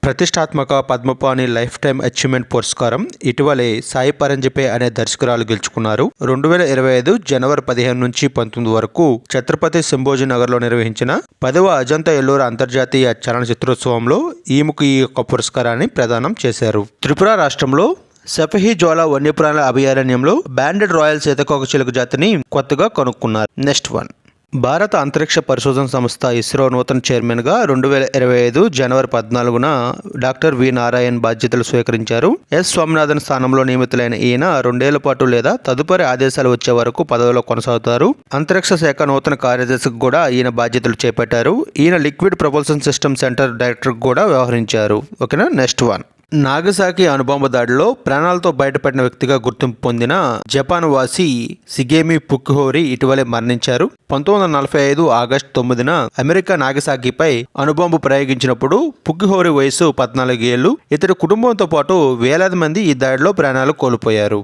ప్రతిష్టాత్మక Padmapani life time achievement పురస్కారం ఇటీవలే సాయి పరంజిపే అనే దర్శకురాలు గెలుచుకున్నారు. 2025 జనవరి 15 నుంచి 19 వరకు ఛత్రపతి సంభాజీ నగర్లో నిర్వహించిన 10వ అజంతా ఎల్లోరా అంతర్జాతీయ చలనచిత్రోత్సవంలో ఈమెకు ఈ యొక్క పురస్కారాన్ని ప్రదానం చేశారు. త్రిపుర రాష్ట్రంలో సఫహీ జ్వాలా వన్యప్రాణుల అభయారణ్యంలో బ్యాండెడ్ రాయల్ సీతాకోకచిలుక జాతిని కొత్తగా కనుక్కున్నారు. Next one. భారత అంతరిక్ష పరిశోధన సంస్థ ఇస్రో నూతన చైర్మన్గా 2025 జనవరి 14న డాక్టర్ వి నారాయణ్ బాధ్యతలు స్వీకరించారు. ఎస్ స్వామినాథన్ స్థానంలో నియమితులైన ఈయన 2 ఏళ్ల పాటు లేదా తదుపరి ఆదేశాలు వచ్చే వరకు పదవిలో కొనసాగుతారు. అంతరిక్ష శాఖ నూతన కార్యదర్శికి కూడా ఈయన బాధ్యతలు చేపట్టారు. ఈయన liquid propulsion system centre director కూడా వ్యవహరించారు. ఓకేనా. Next one. నాగసాకి అణుబాంబు దాడిలో ప్రాణాలతో బయటపడిన వ్యక్తిగా గుర్తింపు పొందిన జపాన్ వాసి సిగేమి పుకిహోరి ఇటీవలే మరణించారు. 1945 ఆగస్టు 9న అమెరికా నాగసాకిపై అణుబాంబు ప్రయోగించినప్పుడు పుకిహోరి వయసు 14 ఏళ్లు. ఇతడి కుటుంబంతో పాటు వేలాది మంది ఈ దాడిలో ప్రాణాలు కోల్పోయారు.